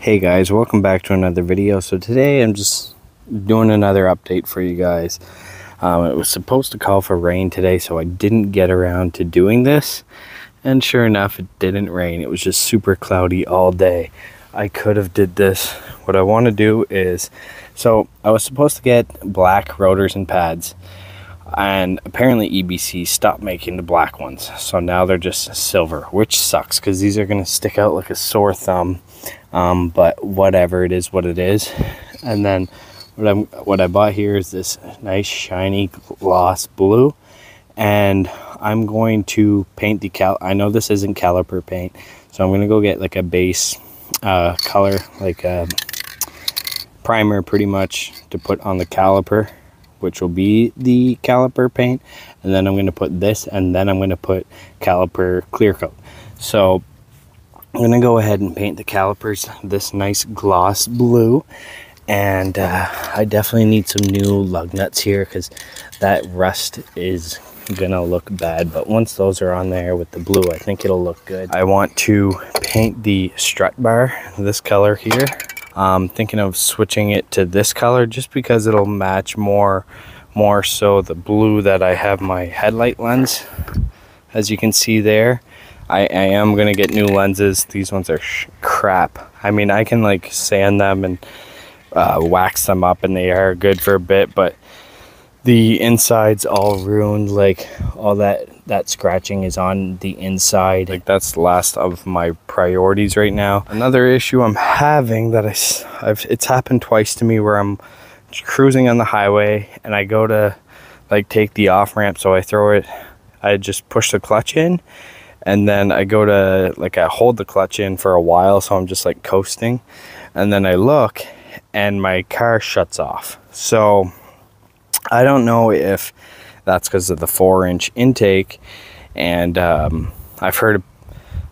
Hey guys, welcome back to another video. So today I'm just doing another update for you guys. It was supposed to call for rain today, so I didn't get around to doing this, and sure enough it didn't rain. It was just super cloudy all day. I could have did this. What I want to do is, so I was supposed to get black rotors and pads, and apparently EBC stopped making the black ones, so now they're just silver, which sucks because these are going to stick out like a sore thumb. But whatever, it is what it is. And then what I bought here is this nice shiny gloss blue, and I'm going to paint the I know this isn't caliper paint, so I'm going to go get like a base color, like a primer pretty much, to put on the caliper, which will be the caliper paint. And then I'm going to put this, and then I'm going to put caliper clear coat. So I'm going to go ahead and paint the calipers this nice gloss blue. And I definitely need some new lug nuts here because that rust is going to look bad. But once those are on there with the blue, I think it'll look good. I want to paint the strut bar this color here. I'm thinking of switching it to this color just because it'll match more so the blue that I have my headlight lens. As you can see there, I am going to get new lenses. These ones are crap. I mean, I can like sand them and wax them up and they are good for a bit, but the inside's all ruined. Like all that scratching is on the inside. Like that's the last of my priorities right now. Another issue I'm having that it's happened twice to me, where I'm cruising on the highway and I go to like take the off ramp, so I just push the clutch in, and then I go to like I hold the clutch in for a while, so I'm just like coasting, and then I look and my car shuts off. So I don't know if that's because of the 4-inch intake, and I've heard,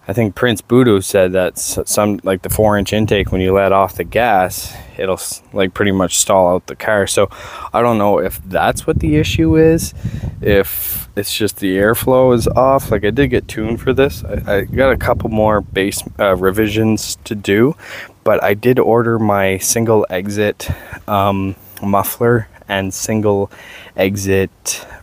I think Prince Budu said that some like the 4-inch intake, when you let off the gas, it'll like pretty much stall out the car. So I don't know if that's what the issue is, if it's just the airflow is off. Like I did get tuned for this. I got a couple more base revisions to do, but I did order my single exit muffler and single exit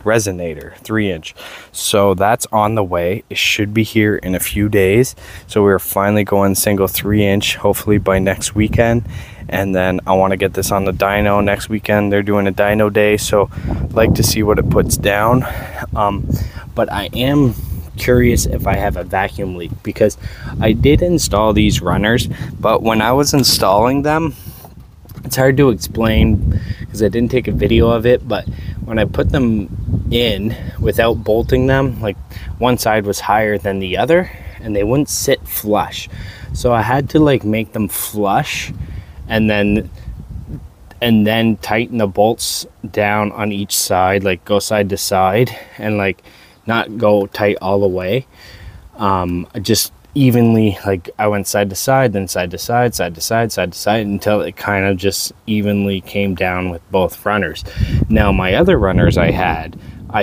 resonator 3-inch, so that's on the way. It should be here in a few days, so we're finally going single 3-inch hopefully by next weekend. And then I want to get this on the dyno next weekend. They're doing a dyno day, so I'd like to see what it puts down. But I am curious if I have a vacuum leak, because I did install these runners, but when I was installing them, it's hard to explain because I didn't take a video of it, but when I put them in without bolting them, like one side was higher than the other and they wouldn't sit flush. So I had to like make them flush and then tighten the bolts down on each side, like go side to side, and like not go tight all the way. Just evenly, like I went side to side, then side to side, side to side, side to side, until it kind of just evenly came down with both runners. Now my other runners I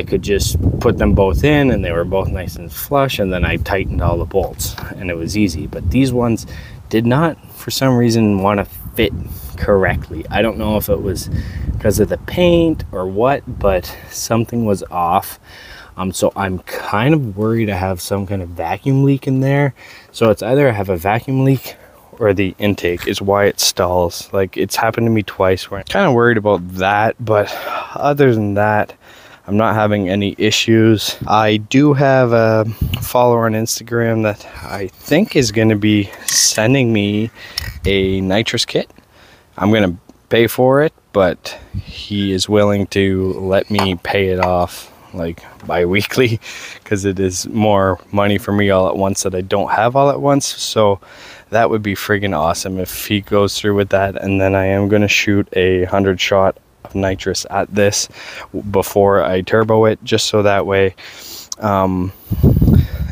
could just put them both in and they were both nice and flush, and then I tightened all the bolts and it was easy. But these ones did not, for some reason, want to fit correctly. I don't know if it was because of the paint or what, but something was off. So I'm kind of worried I have some kind of vacuum leak in there. So it's either I have a vacuum leak or the intake is why it stalls. Like it's happened to me twice where I'm kind of worried about that, but other than that, I'm not having any issues. I do have a follower on Instagram that I think is going to be sending me a nitrous kit. I'm going to pay for it, but he is willing to let me pay it off like bi-weekly, because it is more money for me all at once that I don't have all at once. So that would be friggin' awesome if he goes through with that. And then I am going to shoot 100 shot of nitrous at this before I turbo it, just so that way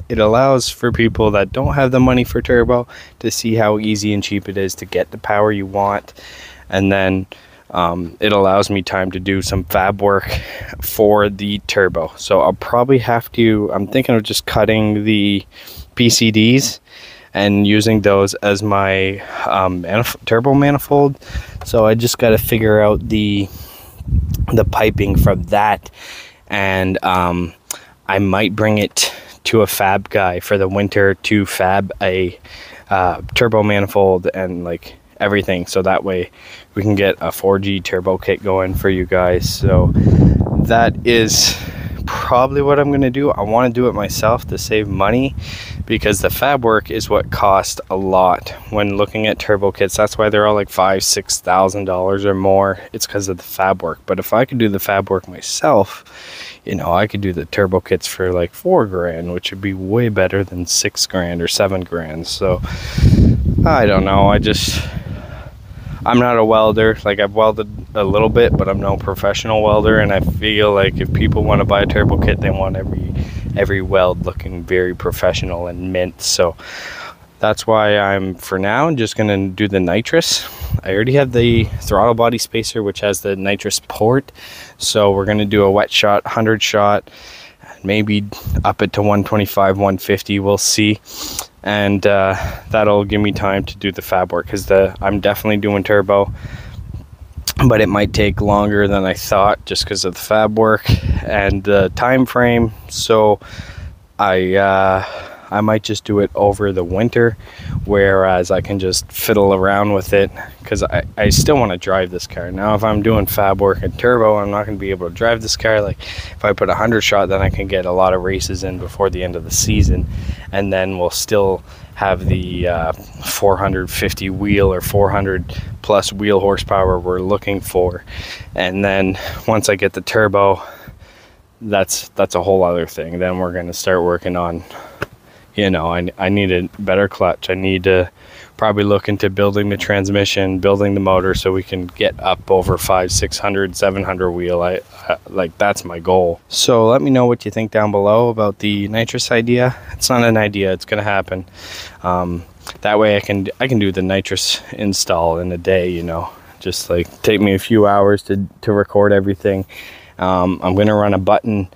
it allows for people that don't have the money for turbo to see how easy and cheap it is to get the power you want. And then it allows me time to do some fab work for the turbo. So I'll probably have to, I'm thinking of just cutting the PCDs and using those as my turbo manifold. So I just got to figure out the piping from that, and I might bring it to a fab guy for the winter to fab a turbo manifold and like everything, so that way we can get a 4G turbo kit going for you guys. So that is probably what I'm going to do. I want to do it myself to save money, because the fab work is what costs a lot when looking at turbo kits. That's why they're all like $5,000-$6,000 or more. It's because of the fab work. But if I could do the fab work myself, you know, I could do the turbo kits for like $4,000, which would be way better than $6,000 or $7,000. So I don't know. I'm not a welder. Like, I've welded a little bit, but I'm no professional welder, and I feel like if people want to buy a turbo kit, they want every weld looking very professional and mint. So that's why I'm, for now, just going to do the nitrous. I already have the throttle body spacer, which has the nitrous port, so we're going to do a wet shot, 100 shot, maybe up it to 125, 150, we'll see. And that'll give me time to do the fab work, because I'm definitely doing turbo, but it might take longer than I thought just because of the fab work and the time frame. So I might just do it over the winter, whereas I can just fiddle around with it, because I still want to drive this car. Now if I'm doing fab work and turbo, I'm not going to be able to drive this car. Like, if I put 100 shot, then I can get a lot of races in before the end of the season, and then we'll still have the 450 wheel or 400 plus wheel horsepower we're looking for. And then once I get the turbo, that's a whole other thing. Then we're going to start working on, you know, I need a better clutch. I need to probably look into building the transmission, building the motor, so we can get up over 500, 600, 700 wheel. I like, that's my goal. So let me know what you think down below about the nitrous idea. It's not an idea, it's gonna happen. That way I can do the nitrous install in a day, you know, just like take me a few hours to record everything. I'm gonna run a button.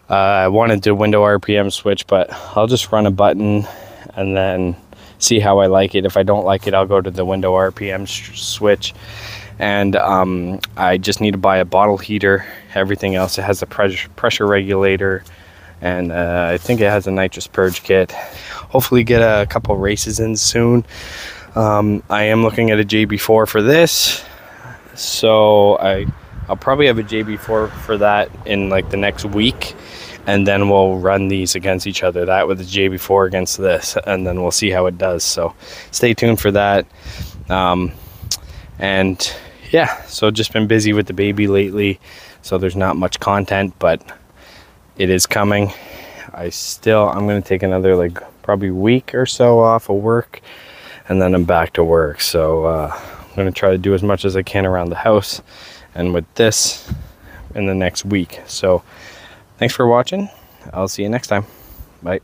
I wanted to window RPM switch, but I'll just run a button and then see how I like it. If I don't like it, I'll go to the window RPM switch. And I just need to buy a bottle heater. Everything else, it has a pressure regulator, and I think it has a nitrous purge kit. Hopefully get a couple races in soon. I am looking at a JB4 for this, so I'll probably have a JB4 for that in like the next week, and then we'll run these against each other, that with the JB4 against this, and then we'll see how it does. So stay tuned for that. And yeah, so just been busy with the baby lately, so there's not much content, but it is coming. I'm gonna take another like probably week or so off of work, and then I'm back to work. So I'm gonna try to do as much as I can around the house and with this in the next week. So thanks for watching. I'll see you next time. Bye.